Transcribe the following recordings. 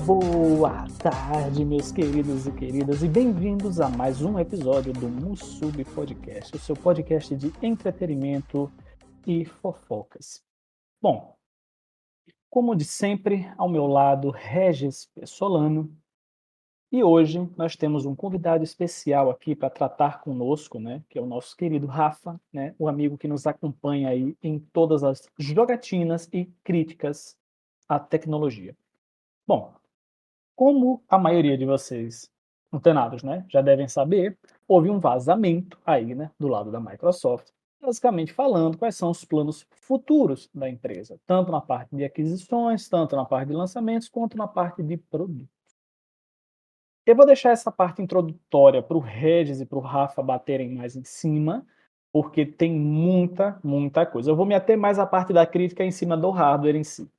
Boa tarde, meus queridos e queridas, e bem-vindos a mais um episódio do Mussub Podcast, o seu podcast de entretenimento e fofocas. Bom, como de sempre, ao meu lado, Regis Pessolano, e hoje nós temos um convidado especial aqui para tratar conosco, né, que é o nosso querido Rafa, né, o amigo que nos acompanha aí em todas as jogatinas e críticas à tecnologia. Bom, como a maioria de vocês, antenados, né, já devem saber, houve um vazamento aí, né, do lado da Microsoft, basicamente falando quais são os planos futuros da empresa, tanto na parte de aquisições, tanto na parte de lançamentos, quanto na parte de produto. Eu vou deixar essa parte introdutória para o Regis e para o Rafa baterem mais em cima, porque tem muita coisa. Eu vou me ater mais à parte da crítica em cima do hardware em si.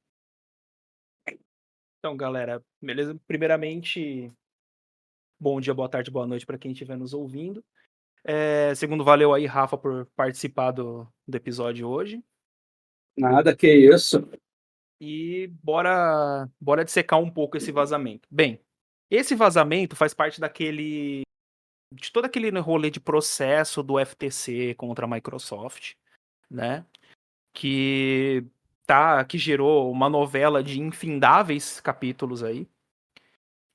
Então, galera, beleza? Primeiramente, bom dia, boa tarde, boa noite para quem estiver nos ouvindo. Segundo, valeu aí, Rafa, por participar do episódio hoje. Nada, que isso. E bora dissecar um pouco esse vazamento. Bem, esse vazamento faz parte de todo aquele rolê de processo do FTC contra a Microsoft, né? Que gerou uma novela de infindáveis capítulos aí.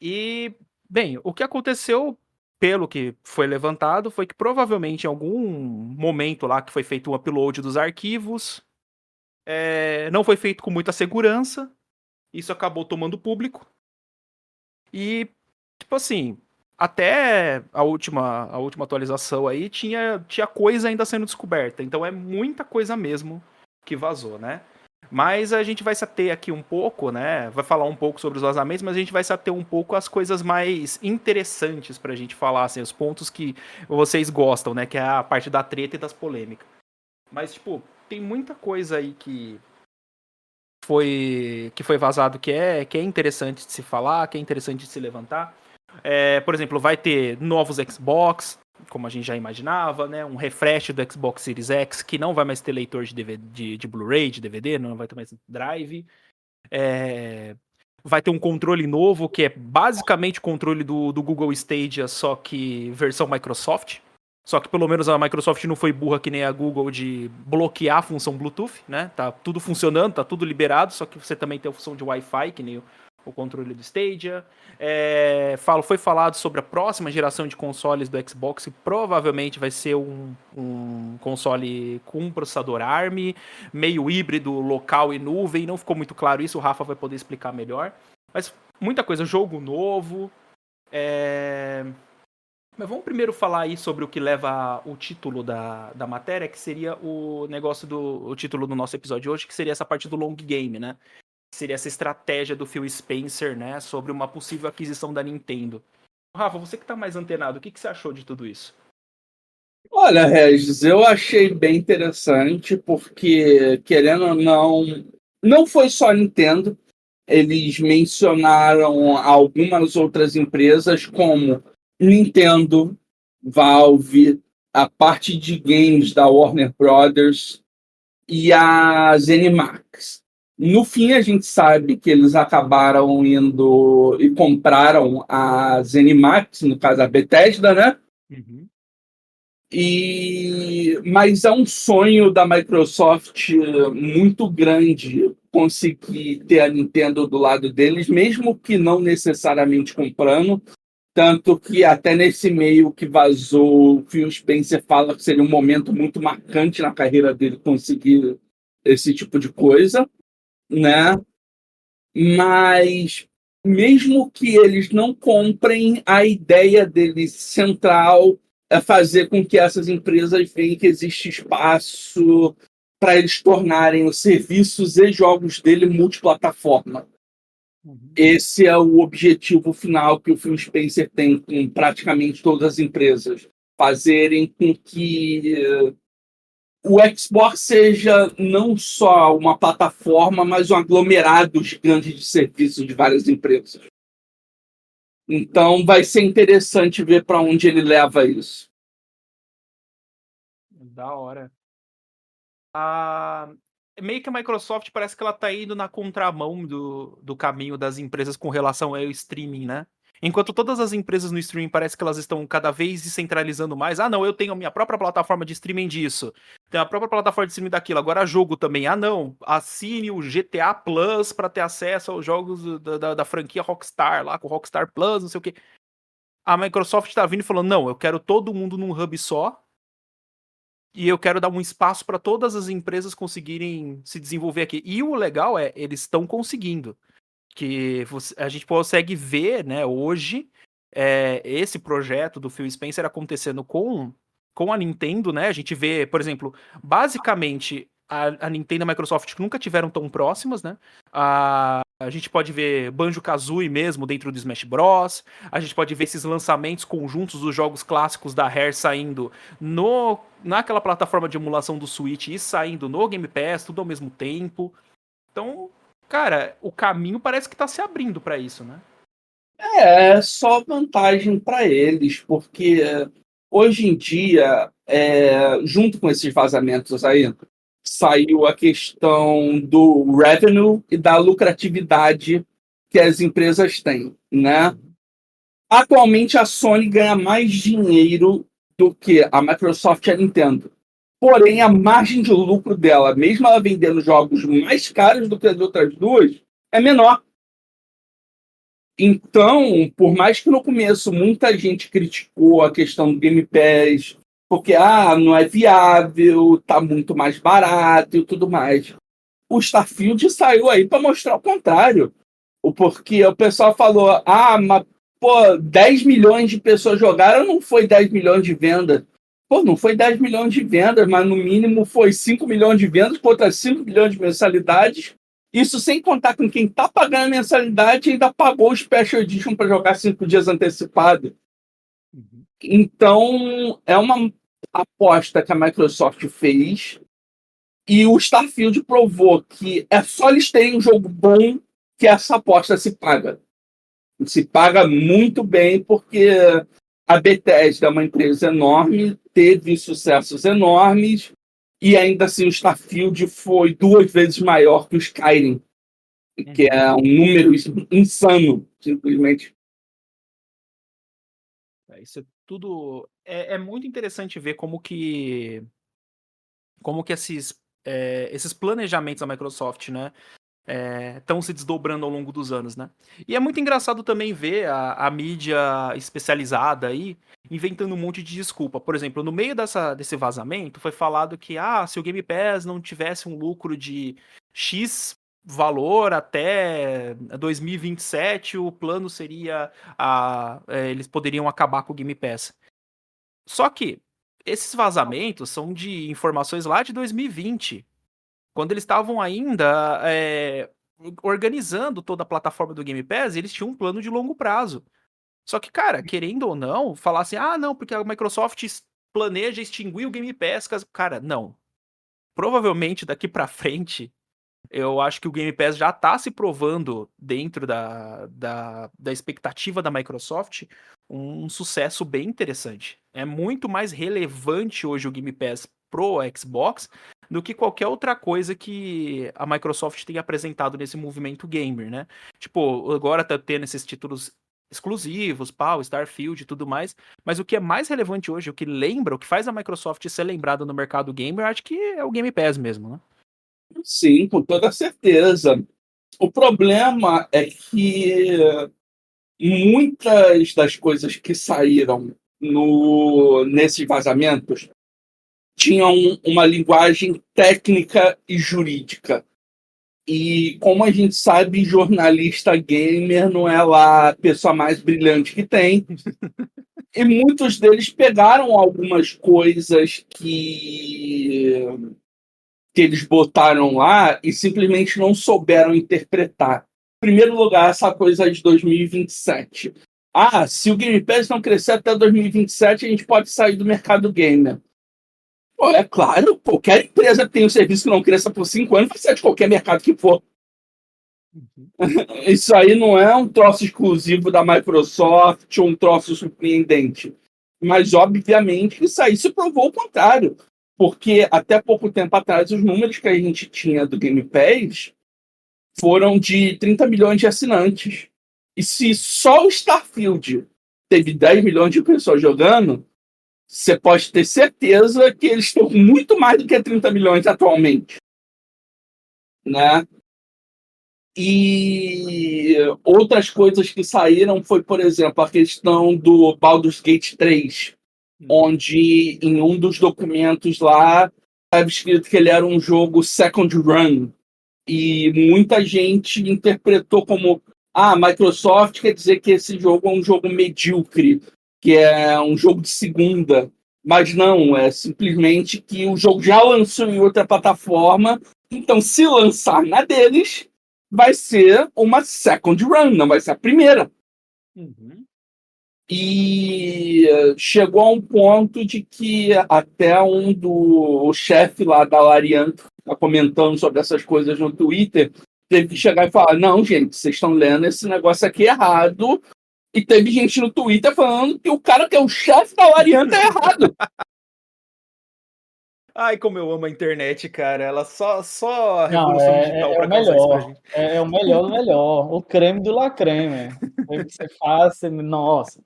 E, bem, o que aconteceu, pelo que foi levantado, foi que provavelmente em algum momento lá que foi feito o upload dos arquivos, não foi feito com muita segurança, isso acabou tomando público. E, tipo assim, até a última atualização aí tinha coisa ainda sendo descoberta. Então é muita coisa mesmo que vazou, né? Mas a gente vai se ater aqui um pouco, né? Vai falar um pouco sobre os vazamentos, mas a gente vai se ater um pouco às coisas mais interessantes pra gente falar, assim, os pontos que vocês gostam, né? Que é a parte da treta e das polêmicas. Mas, tipo, tem muita coisa aí que foi vazado que é interessante de se falar, que é interessante de se levantar. Por exemplo, vai ter novos Xbox, como a gente já imaginava, né? Um refresh do Xbox Series X, que não vai mais ter leitor de DVD, de Blu-ray, de DVD, não vai ter mais drive. Vai ter um controle novo, que é basicamente o controle do Google Stadia, só que versão Microsoft. Só que pelo menos a Microsoft não foi burra que nem a Google de bloquear a função Bluetooth, né? Tá tudo funcionando, tá tudo liberado, só que você também tem a função de Wi-Fi, que nem o controle do Stadia. Foi falado sobre a próxima geração de consoles do Xbox, que provavelmente vai ser um console com um processador ARM, meio híbrido, local e nuvem. Não ficou muito claro isso, o Rafa vai poder explicar melhor. Mas muita coisa, jogo novo. Mas vamos primeiro falar aí sobre o que leva o título da matéria, que seria o título do nosso episódio de hoje, que seria essa parte do long game, né? Seria essa estratégia do Phil Spencer, né, sobre uma possível aquisição da Nintendo. Rafa, você que tá mais antenado, o que você achou de tudo isso? Olha, Regis, eu achei bem interessante porque, querendo ou não foi só a Nintendo. Eles mencionaram algumas outras empresas como Nintendo, Valve, a parte de games da Warner Brothers e a ZeniMax. No fim, a gente sabe que eles acabaram indo e compraram a ZeniMax, no caso a Bethesda, né? Uhum. Mas é um sonho da Microsoft muito grande conseguir ter a Nintendo do lado deles, mesmo que não necessariamente comprando. Tanto que até nesse meio que vazou, o Phil Spencer fala que seria um momento muito marcante na carreira dele conseguir esse tipo de coisa, né? Mas mesmo que eles não comprem, a ideia deles central é fazer com que essas empresas vejam que existe espaço para eles tornarem os serviços e jogos dele multiplataforma. Esse é o objetivo final que o Phil Spencer tem com praticamente todas as empresas. Fazerem com que o Xbox seja não só uma plataforma, mas um aglomerado gigante de serviços de várias empresas. Então vai ser interessante ver para onde ele leva isso. Da hora. meio que a Microsoft parece que ela tá indo na contramão do caminho das empresas com relação ao streaming, né? Enquanto todas as empresas no streaming parece que elas estão cada vez descentralizando mais. Ah, não, eu tenho a minha própria plataforma de streaming disso. Tenho a própria plataforma de streaming daquilo. Agora jogo também. Ah, não, assine o GTA Plus para ter acesso aos jogos da franquia Rockstar, lá com o Rockstar Plus, não sei o quê. A Microsoft tá vindo e falando, não, eu quero todo mundo num hub só. E eu quero dar um espaço para todas as empresas conseguirem se desenvolver aqui. E o legal é, eles estão conseguindo. Que a gente consegue ver, né, hoje, esse projeto do Phil Spencer acontecendo com a Nintendo, né? A gente vê, por exemplo, basicamente a Nintendo e a Microsoft nunca tiveram tão próximas, né? A gente pode ver Banjo-Kazooie mesmo dentro do Smash Bros. A gente pode ver esses lançamentos conjuntos dos jogos clássicos da Rare saindo naquela plataforma de emulação do Switch e saindo no Game Pass, tudo ao mesmo tempo. Então, cara, o caminho parece que tá se abrindo pra isso, né? É só vantagem para eles, porque hoje em dia, junto com esses vazamentos aí, saiu a questão do revenue e da lucratividade que as empresas têm, né? Atualmente, a Sony ganha mais dinheiro do que a Microsoft e a Nintendo. Porém, a margem de lucro dela, mesmo ela vendendo jogos mais caros do que as outras duas, é menor. Então, por mais que no começo muita gente criticou a questão do Game Pass, porque não é viável, tá muito mais barato e tudo mais. O Starfield saiu aí para mostrar o contrário. Porque o pessoal falou, mas pô, 10 milhões de pessoas jogaram, não foi 10 milhões de vendas. Pô, não foi 10 milhões de vendas, mas no mínimo foi 5 milhões de vendas contra 5 milhões de mensalidades. Isso sem contar com quem tá pagando a mensalidade e ainda pagou o Special Edition para jogar 5 dias antecipado. Então, é uma aposta que a Microsoft fez e o Starfield provou que é só eles terem um jogo bom que essa aposta se paga. Se paga muito bem porque a Bethesda é uma empresa enorme, teve sucessos enormes e ainda assim o Starfield foi 2 vezes maior que o Skyrim, que é um número insano, simplesmente. Isso é tudo... É muito interessante ver como que esses planejamentos da Microsoft, né, estão se desdobrando ao longo dos anos, né? E é muito engraçado também ver a mídia especializada aí inventando um monte de desculpa. Por exemplo, no meio desse vazamento foi falado que se o Game Pass não tivesse um lucro de X valor até 2027, o plano seria eles poderiam acabar com o Game Pass. Só que esses vazamentos são de informações lá de 2020. Quando eles estavam ainda organizando toda a plataforma do Game Pass, eles tinham um plano de longo prazo. Só que, cara, querendo ou não, falar assim, não, porque a Microsoft planeja extinguir o Game Pass. Cara, não. Provavelmente daqui pra frente, eu acho que o Game Pass já tá se provando dentro da expectativa da Microsoft um sucesso bem interessante. É muito mais relevante hoje o Game Pass pro Xbox do que qualquer outra coisa que a Microsoft tem apresentado nesse movimento gamer, né? Tipo, agora tá tendo esses títulos exclusivos, Starfield e tudo mais, mas o que é mais relevante hoje, o que lembra, o que faz a Microsoft ser lembrada no mercado gamer, acho que é o Game Pass mesmo, né? Sim, com toda certeza. O problema é que muitas das coisas que saíram nesses vazamentos tinham uma linguagem técnica e jurídica. E como a gente sabe, jornalista gamer não é lá a pessoa mais brilhante que tem. E muitos deles pegaram algumas coisas que eles botaram lá e simplesmente não souberam interpretar. Em primeiro lugar, essa coisa de 2027. Se o Game Pass não crescer até 2027, a gente pode sair do mercado gamer. Pô, é claro, qualquer empresa que tem um serviço que não cresça por 5 anos vai sair de qualquer mercado que for. Isso aí não é um troço exclusivo da Microsoft ou um troço surpreendente. Mas, obviamente, isso aí se provou o contrário. Porque até pouco tempo atrás, os números que a gente tinha do Game Pass foram de 30 milhões de assinantes. E se só o Starfield teve 10 milhões de pessoas jogando, você pode ter certeza que eles estão com muito mais do que 30 milhões atualmente. Né? E outras coisas que saíram foi, por exemplo, a questão do Baldur's Gate 3, onde em um dos documentos lá estava escrito que ele era um jogo second run. E muita gente interpretou como a Microsoft quer dizer que esse jogo é um jogo medíocre, que é um jogo de segunda. Mas não, é simplesmente que o jogo já lançou em outra plataforma, então se lançar na deles, vai ser uma second run, não vai ser a primeira. E chegou a um ponto de que até o chefe lá da Larian tá comentando sobre essas coisas no Twitter, teve que chegar e falar, não, gente, vocês estão lendo esse negócio aqui errado. E teve gente no Twitter falando que o cara que é o chefe da Larian tá errado. Ai, como eu amo a internet, cara. Ela só a Não, revolução digital é pra o causar isso pra melhor. gente. É o melhor do melhor. O creme do la creme. O que você faz, nossa.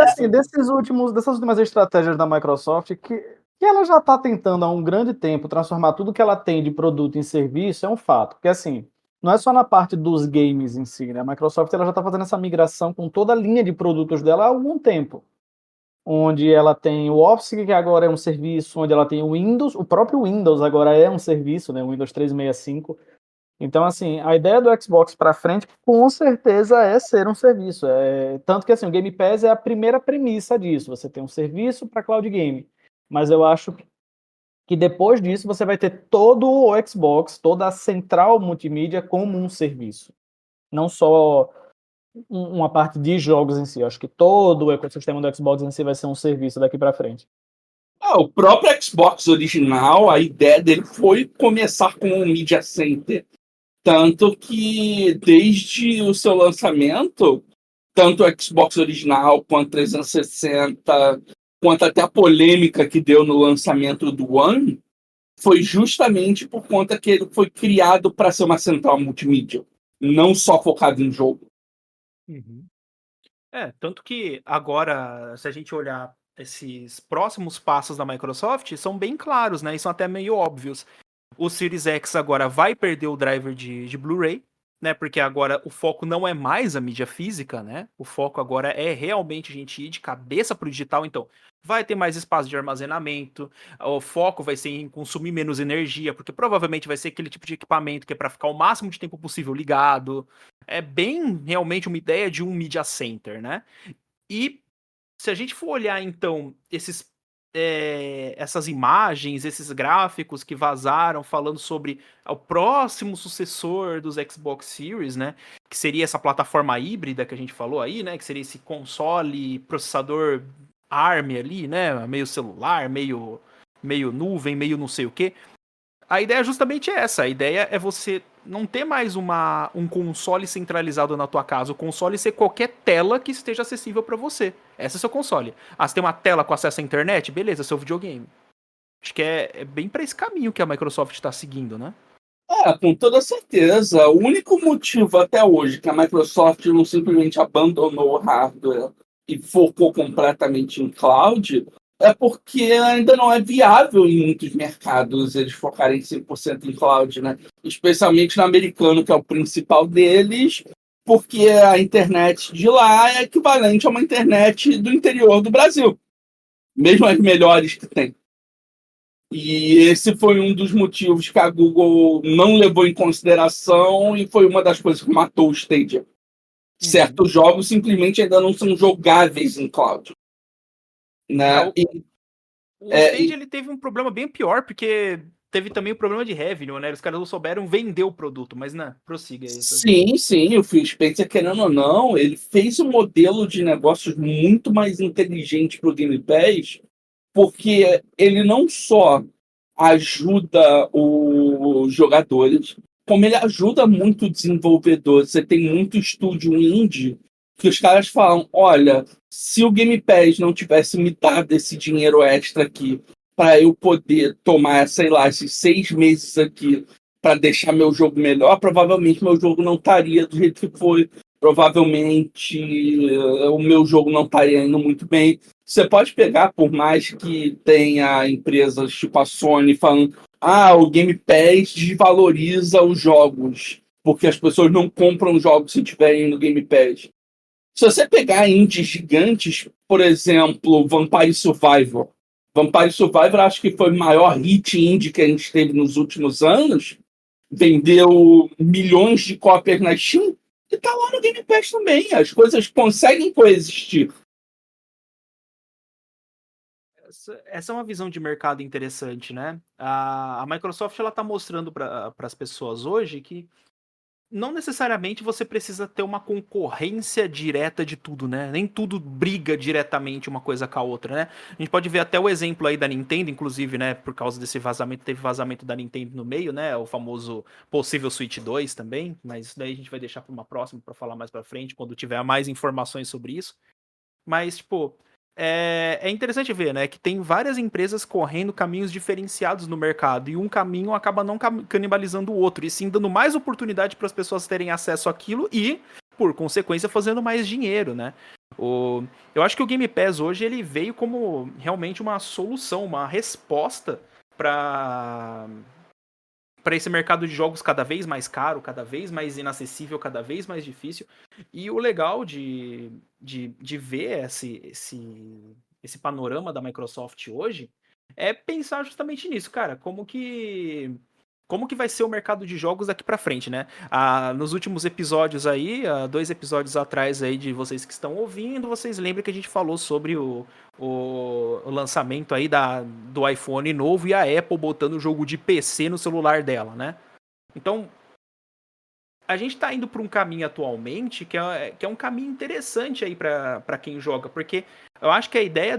Assim, dessas últimas estratégias da Microsoft, que ela já está tentando há um grande tempo transformar tudo que ela tem de produto em serviço, é um fato. Porque assim, não é só na parte dos games em si, né? A Microsoft ela já está fazendo essa migração com toda a linha de produtos dela há algum tempo. Onde ela tem o Office, que agora é um serviço, onde ela tem o Windows, o próprio Windows agora é um serviço, né? O Windows 365. Então, assim, a ideia do Xbox para frente, com certeza, é ser um serviço. Tanto que, assim, o Game Pass é a primeira premissa disso. Você tem um serviço para cloud game. Mas eu acho que depois disso você vai ter todo o Xbox, toda a central multimídia como um serviço. Não só uma parte de jogos em si. Eu acho que todo o ecossistema do Xbox em si vai ser um serviço daqui para frente. O próprio Xbox original, a ideia dele foi começar com um Media Center. Tanto que, desde o seu lançamento, tanto o Xbox original, quanto o 360, quanto até a polêmica que deu no lançamento do One, foi justamente por conta que ele foi criado para ser uma central multimídia, não só focado em jogo. Tanto que agora, se a gente olhar esses próximos passos da Microsoft, são bem claros, né? E são até meio óbvios. O Series X agora vai perder o driver de Blu-ray, né? Porque agora o foco não é mais a mídia física, né? O foco agora é realmente a gente ir de cabeça pro digital. Então, vai ter mais espaço de armazenamento, o foco vai ser em consumir menos energia, porque provavelmente vai ser aquele tipo de equipamento que é para ficar o máximo de tempo possível ligado. É bem realmente uma ideia de um media center, né? E se a gente for olhar, então, essas imagens, esses gráficos que vazaram falando sobre o próximo sucessor dos Xbox Series, né? Que seria essa plataforma híbrida que a gente falou aí, né? Que seria esse console, processador ARM ali, né? Meio celular, meio nuvem, meio não sei o quê. A ideia é justamente essa. A ideia é você não ter mais um console centralizado na tua casa. O console ser qualquer tela que esteja acessível para você. Esse é o seu console. Você tem uma tela com acesso à internet? Beleza, seu videogame. Acho que é bem para esse caminho que a Microsoft está seguindo, né? Com toda certeza. O único motivo até hoje que a Microsoft não simplesmente abandonou o hardware e focou completamente em cloud é porque ainda não é viável em muitos mercados eles focarem 100% em cloud, né? Especialmente no americano, que é o principal deles, porque a internet de lá é equivalente a uma internet do interior do Brasil, mesmo as melhores que tem. E esse foi um dos motivos que a Google não levou em consideração e foi uma das coisas que matou o Stadia. Certos jogos simplesmente ainda não são jogáveis em cloud. Né? O Stadia ele teve um problema bem pior, porque teve também o problema de revenue, né? Os caras não souberam vender o produto, mas não, prossiga aí. Sim, o Phil Spencer, querendo ou não, ele fez um modelo de negócios muito mais inteligente para o Game Pass, porque ele não só ajuda os jogadores, como ele ajuda muito o desenvolvedor. Você tem muito estúdio indie que os caras falam, olha, se o Game Pass não tivesse me dado esse dinheiro extra aqui para eu poder tomar, sei lá, esses 6 meses aqui para deixar meu jogo melhor, provavelmente meu jogo não estaria do jeito que foi. Provavelmente o meu jogo não estaria indo muito bem. Você pode pegar, por mais que tenha empresas tipo a Sony falando o Game Pass desvaloriza os jogos, porque as pessoas não compram jogos se tiverem no Game Pass. Se você pegar indies gigantes, por exemplo, Vampire Survivor. Vampire Survivor acho que foi o maior hit indie que a gente teve nos últimos anos. Vendeu milhões de cópias na Steam e tá lá no Game Pass também. As coisas conseguem coexistir. Essa é uma visão de mercado interessante, né? A Microsoft ela tá mostrando para as pessoas hoje que não necessariamente você precisa ter uma concorrência direta de tudo, né? Nem tudo briga diretamente uma coisa com a outra, né? A gente pode ver até o exemplo aí da Nintendo, inclusive, né? Por causa desse vazamento, teve vazamento da Nintendo no meio, né? O famoso possível Switch 2 também, mas isso daí a gente vai deixar para uma próxima, para falar mais para frente, quando tiver mais informações sobre isso. Mas, tipo, é interessante ver, né, que tem várias empresas correndo caminhos diferenciados no mercado e um caminho acaba não canibalizando o outro, e sim dando mais oportunidade para as pessoas terem acesso àquilo e, por consequência, fazendo mais dinheiro, né? Eu acho que o Game Pass hoje ele veio como realmente uma solução, uma resposta para esse mercado de jogos cada vez mais caro, cada vez mais inacessível, cada vez mais difícil. E o legal de ver esse panorama da Microsoft hoje é pensar justamente nisso, cara. Como que vai ser o mercado de jogos daqui pra frente, né? Nos últimos episódios aí, 2 episódios atrás aí de vocês que estão ouvindo, vocês lembram que a gente falou sobre o lançamento aí do iPhone novo e a Apple botando o jogo de PC no celular dela, né? Então, a gente tá indo para um caminho atualmente que é um caminho interessante aí para quem joga, porque eu acho que a ideia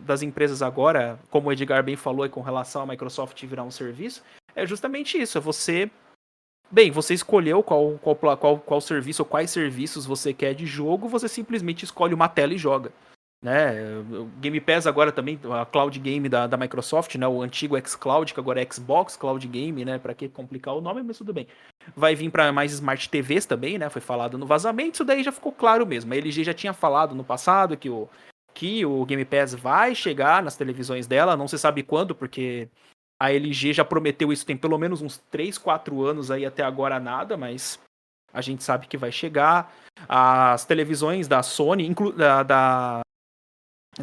das empresas agora, como o Edgar bem falou aí com relação à Microsoft virar um serviço, é justamente isso, é você escolheu qual serviço ou quais serviços você quer de jogo, você simplesmente escolhe uma tela e joga, né? O Game Pass agora também, a Cloud Game da Microsoft, né? O antigo xCloud, que agora é Xbox Cloud Game, né? Para que complicar o nome, mas tudo bem. Vai vir para mais Smart TVs também, né? Foi falado no vazamento, isso daí já ficou claro mesmo. A LG já tinha falado no passado que o Game Pass vai chegar nas televisões dela, não se sabe quando, porque a LG já prometeu isso tem pelo menos uns 3, 4 anos aí, até agora nada, mas a gente sabe que vai chegar. As televisões da Sony,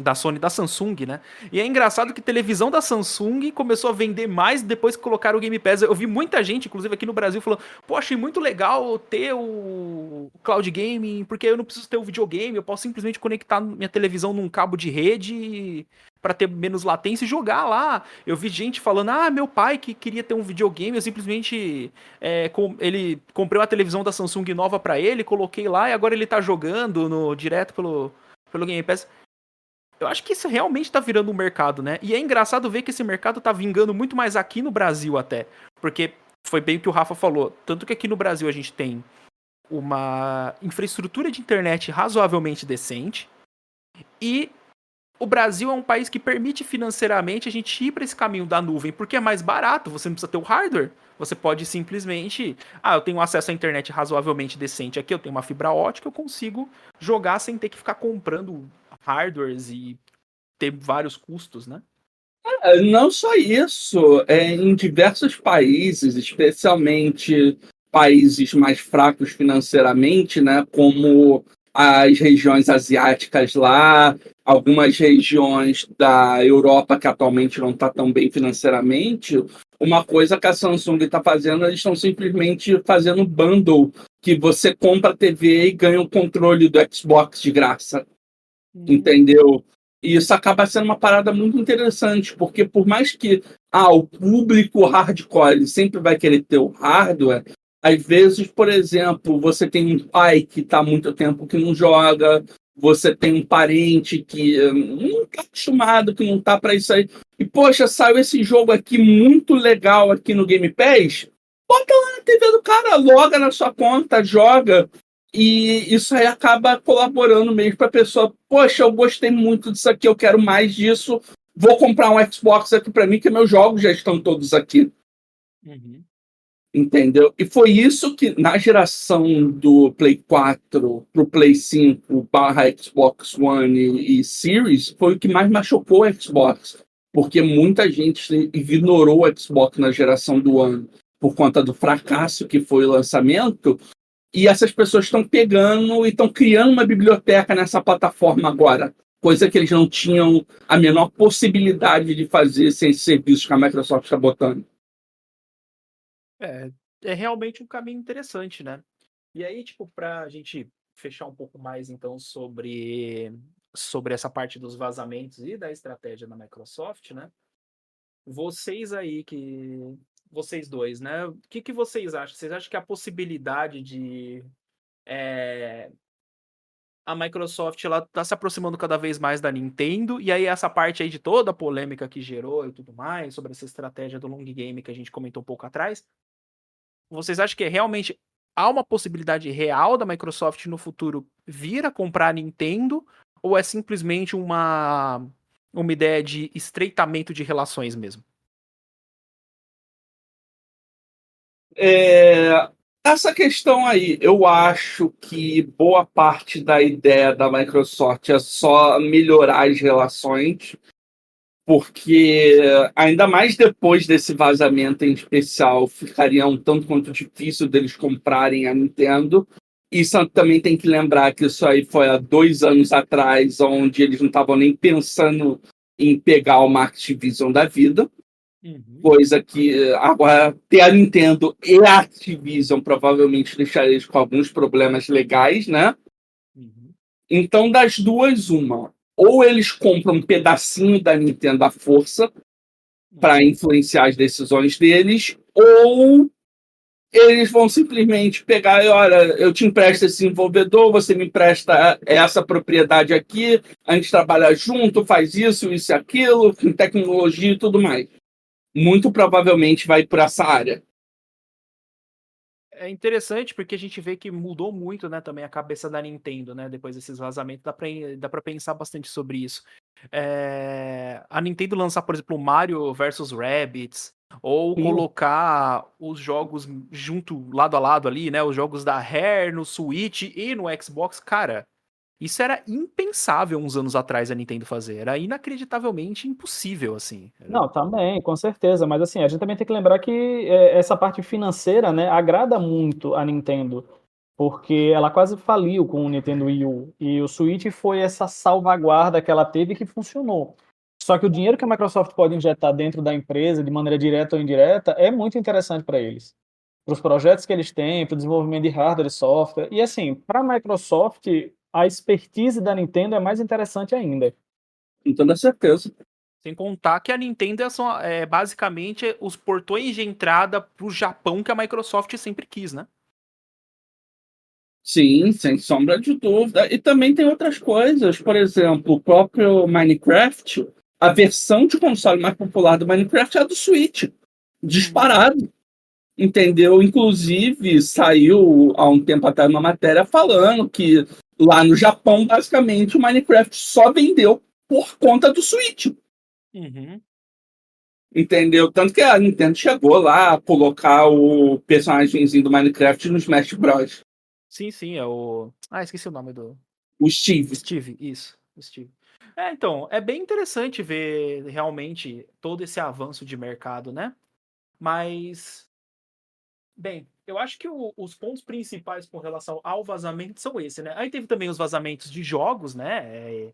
da Sony e da Samsung, né? E é engraçado que televisão da Samsung começou a vender mais depois que colocaram o Game Pass. Eu vi muita gente, inclusive aqui no Brasil, falando: pô, achei muito legal ter o Cloud Gaming, porque eu não preciso ter o videogame, eu posso simplesmente conectar minha televisão num cabo de rede para ter menos latência e jogar lá. Eu vi gente falando: meu pai que queria ter um videogame, eu simplesmente comprei uma televisão da Samsung nova para ele, coloquei lá e agora ele tá jogando direto pelo Game Pass. Eu acho que isso realmente tá virando um mercado, né? E é engraçado ver que esse mercado tá vingando muito mais aqui no Brasil até. Porque foi bem o que o Rafa falou. Tanto que aqui no Brasil a gente tem uma infraestrutura de internet razoavelmente decente. E o Brasil é um país que permite financeiramente a gente ir para esse caminho da nuvem. Porque é mais barato, você não precisa ter o hardware. Você pode simplesmente... eu tenho acesso à internet razoavelmente decente aqui, eu tenho uma fibra ótica, eu consigo jogar sem ter que ficar comprando hardwares e ter vários custos, né? Não só isso, em diversos países, especialmente países mais fracos financeiramente, né, como as regiões asiáticas lá, algumas regiões da Europa que atualmente não está tão bem financeiramente, uma coisa que a Samsung está fazendo, eles estão simplesmente fazendo bundle, que você compra a TV e ganha o controle do Xbox de graça. Entendeu? E isso acaba sendo uma parada muito interessante, porque por mais que o público hardcore ele sempre vai querer ter o hardware, às vezes, por exemplo, você tem um pai que está há muito tempo que não joga, você tem um parente que não está acostumado, que não está para isso aí, e poxa, saiu esse jogo aqui muito legal aqui no Game Pass, bota lá na TV do cara, loga na sua conta, joga. E isso aí acaba colaborando mesmo para a pessoa, poxa, eu gostei muito disso aqui, eu quero mais disso, vou comprar um Xbox aqui para mim, que meus jogos já estão todos aqui. Uhum. Entendeu? E foi isso que, na geração do Play 4 pro Play 5 barra Xbox One e Series, foi o que mais machucou o Xbox. Porque muita gente ignorou o Xbox na geração do ano por conta do fracasso que foi o lançamento. E essas pessoas estão pegando e estão criando uma biblioteca nessa plataforma agora. Coisa que eles não tinham a menor possibilidade de fazer sem esse serviço que a Microsoft está botando. É realmente um caminho interessante, né? E aí, tipo, pra gente fechar um pouco mais, então, sobre essa parte dos vazamentos e da estratégia da Microsoft, né? Vocês aí vocês dois, né? O que vocês acham? Vocês acham que a possibilidade de a Microsoft ela tá se aproximando cada vez mais da Nintendo, e aí essa parte aí de toda a polêmica que gerou e tudo mais, sobre essa estratégia do long game que a gente comentou um pouco atrás, vocês acham que realmente há uma possibilidade real da Microsoft no futuro vir a comprar a Nintendo, ou é simplesmente uma ideia de estreitamento de relações mesmo? Essa questão aí, eu acho que boa parte da ideia da Microsoft é só melhorar as relações, porque ainda mais depois desse vazamento em especial, ficaria um tanto quanto difícil deles comprarem a Nintendo. E também tem que lembrar que isso aí foi há 2 anos atrás, onde eles não estavam nem pensando em pegar uma Activision da vida. Uhum. Coisa que agora ter a Nintendo e a Activision provavelmente deixaria eles com alguns problemas legais, né? Uhum. Então, das duas, uma. Ou eles compram um pedacinho da Nintendo à força para influenciar as decisões deles, ou eles vão simplesmente pegar e, olha, eu te empresto esse desenvolvedor, você me empresta essa propriedade aqui, a gente trabalha junto, faz isso e aquilo, com tecnologia e tudo mais. Muito provavelmente vai por essa área. É interessante porque a gente vê que mudou muito, né, também a cabeça da Nintendo, né, depois desses vazamentos, dá pra pensar bastante sobre isso. A Nintendo lançar, por exemplo, Mario vs Rabbids, ou colocar os jogos junto, lado a lado ali, né, os jogos da Rare no Switch e no Xbox, cara, isso era impensável uns anos atrás a Nintendo fazer, era inacreditavelmente impossível, assim. Não, também, com certeza, mas assim, a gente também tem que lembrar que essa parte financeira, né, agrada muito a Nintendo, porque ela quase faliu com o Nintendo Wii U, e o Switch foi essa salvaguarda que ela teve que funcionou. Só que o dinheiro que a Microsoft pode injetar dentro da empresa, de maneira direta ou indireta, é muito interessante para eles. Para os projetos que eles têm, para o desenvolvimento de hardware e software. E assim, para a Microsoft, a expertise da Nintendo é mais interessante ainda. Com toda certeza. Sem contar que a Nintendo é basicamente os portões de entrada pro Japão que a Microsoft sempre quis, né? Sim, sem sombra de dúvida. E também tem outras coisas. Por exemplo, o próprio Minecraft, a versão de console mais popular do Minecraft é a do Switch. Disparado. Entendeu? Inclusive, saiu há um tempo atrás uma matéria falando que lá no Japão, basicamente, o Minecraft só vendeu por conta do Switch. Uhum. Entendeu? Tanto que a Nintendo chegou lá a colocar o personagemzinho do Minecraft no Smash Bros. Sim, é o... Ah, esqueci o nome do... O Steve. Steve, isso, o Steve. Então, é bem interessante ver realmente todo esse avanço de mercado, né? Mas, bem, eu acho que os pontos principais com relação ao vazamento são esses, né? Aí teve também os vazamentos de jogos, né?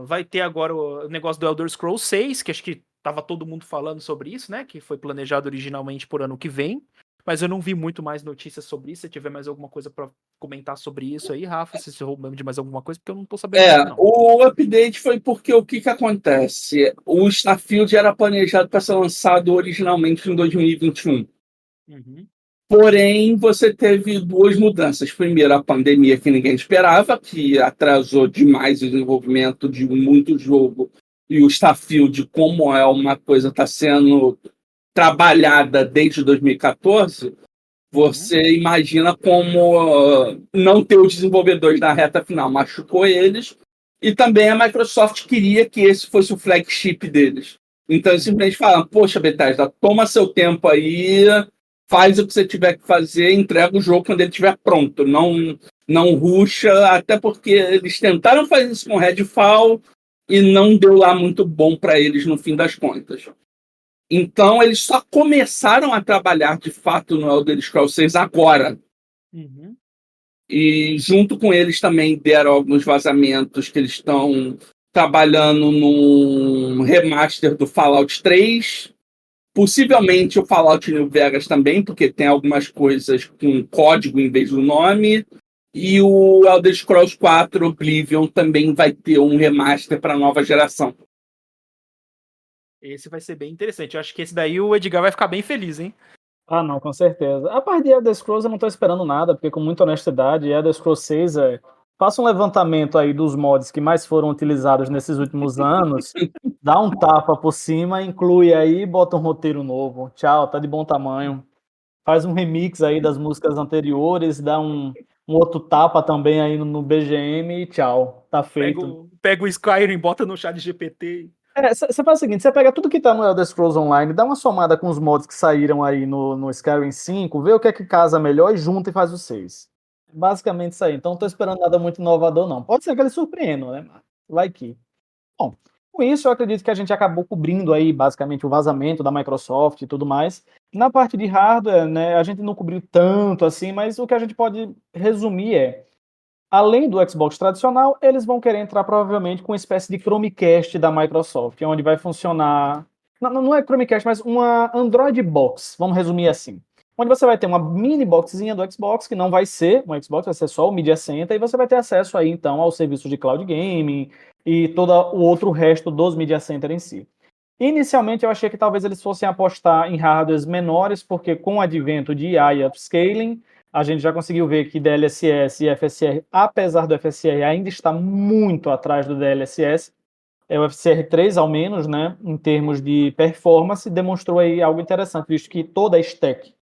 Vai ter agora o negócio do Elder Scrolls 6, que acho que tava todo mundo falando sobre isso, né? Que foi planejado originalmente por ano que vem. Mas eu não vi muito mais notícias sobre isso. Se tiver mais alguma coisa pra comentar sobre isso aí, Rafa, se você roubou de mais alguma coisa, porque eu não tô sabendo muito, não. O update foi porque o que acontece? O Starfield era planejado para ser lançado originalmente em 2021. Uhum. Porém, você teve 2 mudanças. Primeiro, a pandemia que ninguém esperava, que atrasou demais o desenvolvimento de muito jogo. E o Starfield, como é uma coisa que está sendo trabalhada desde 2014, você imagina como não ter os desenvolvedores na reta final machucou eles. e também a Microsoft queria que esse fosse o flagship deles. Então eles simplesmente falam, poxa, Bethesda, toma seu tempo aí, faz o que você tiver que fazer, entrega o jogo quando ele estiver pronto, não rusha, até porque eles tentaram fazer isso com Redfall e não deu lá muito bom para eles no fim das contas. Então eles só começaram a trabalhar de fato no Elder Scrolls 6 agora. Uhum. E junto com eles também deram alguns vazamentos que eles estão trabalhando num remaster do Fallout 3, possivelmente o Fallout New Vegas também, porque tem algumas coisas com código em vez do nome, e o Elder Scrolls 4 Oblivion também vai ter um remaster para a nova geração. Esse vai ser bem interessante. Eu acho que esse daí o Edgar vai ficar bem feliz, hein? Ah, não, com certeza. A parte de Elder Scrolls eu não tô esperando nada, porque com muita honestidade, Elder Scrolls 6 faça um levantamento aí dos mods que mais foram utilizados nesses últimos anos, dá um tapa por cima, inclui aí, bota um roteiro novo. Tchau, tá de bom tamanho. Faz um remix aí das músicas anteriores, dá um outro tapa também aí no BGM e tchau, tá feito. Pega o Skyrim, bota no chat GPT. Você faz o seguinte, você pega tudo que tá no Elder Scrolls Online, dá uma somada com os mods que saíram aí no Skyrim 5, vê o que é que casa melhor e junta e faz o 6. Basicamente isso aí. Então não tô esperando nada muito inovador, não. Pode ser que eles surpreendam, né? Vai que. Bom, com isso eu acredito que a gente acabou cobrindo aí basicamente o vazamento da Microsoft e tudo mais. Na parte de hardware, né, a gente não cobriu tanto assim, mas o que a gente pode resumir além do Xbox tradicional, eles vão querer entrar provavelmente com uma espécie de Chromecast da Microsoft, onde vai funcionar. Não é Chromecast, mas uma Android Box, vamos resumir assim. Onde você vai ter uma mini boxzinha do Xbox, que não vai ser um Xbox, vai ser só o Media Center, e você vai ter acesso aí então ao serviço de cloud gaming e todo o outro resto dos Media Center em si. Inicialmente eu achei que talvez eles fossem apostar em hardwares menores, porque com o advento de IA e upscaling, a gente já conseguiu ver que DLSS e FSR, apesar do FSR ainda está muito atrás do DLSS, o FSR 3 ao menos, né, em termos de performance, demonstrou aí algo interessante, visto que toda a stack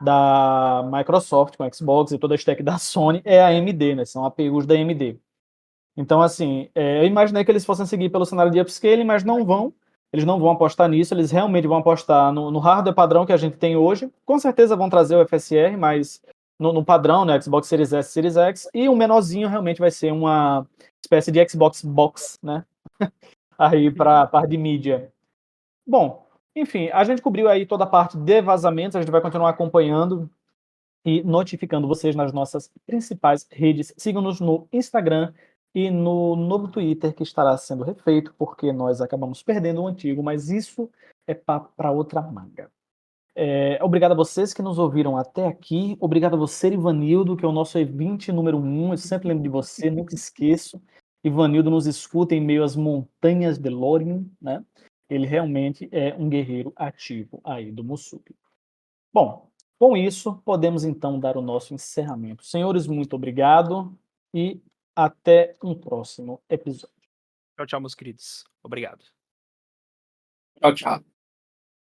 da Microsoft com Xbox e toda a stack da Sony é AMD, né, são APUs da AMD. Então, assim, eu imaginei que eles fossem seguir pelo cenário de upscaling, mas não vão. Eles não vão apostar nisso, eles realmente vão apostar no hardware padrão que a gente tem hoje. Com certeza vão trazer o FSR, mas no padrão, né, Xbox Series S, Series X, e o menorzinho realmente vai ser uma espécie de Xbox Box, né, aí para a parte de mídia. Bom, enfim, a gente cobriu aí toda a parte de vazamentos, a gente vai continuar acompanhando e notificando vocês nas nossas principais redes. Sigam-nos no Instagram e no novo Twitter, que estará sendo refeito, porque nós acabamos perdendo o antigo, mas isso é para outra manga. Obrigado a vocês que nos ouviram até aqui. Obrigado a você, Ivanildo, que é o nosso ouvinte número 1. Eu sempre lembro de você, nunca esqueço. Ivanildo nos escuta em meio às montanhas de Lórien, né? Ele realmente é um guerreiro ativo aí do Mussubi. Bom, com isso, podemos então dar o nosso encerramento. Senhores, muito obrigado e até um próximo episódio. Tchau, tchau, meus queridos. Obrigado. Tchau, tchau.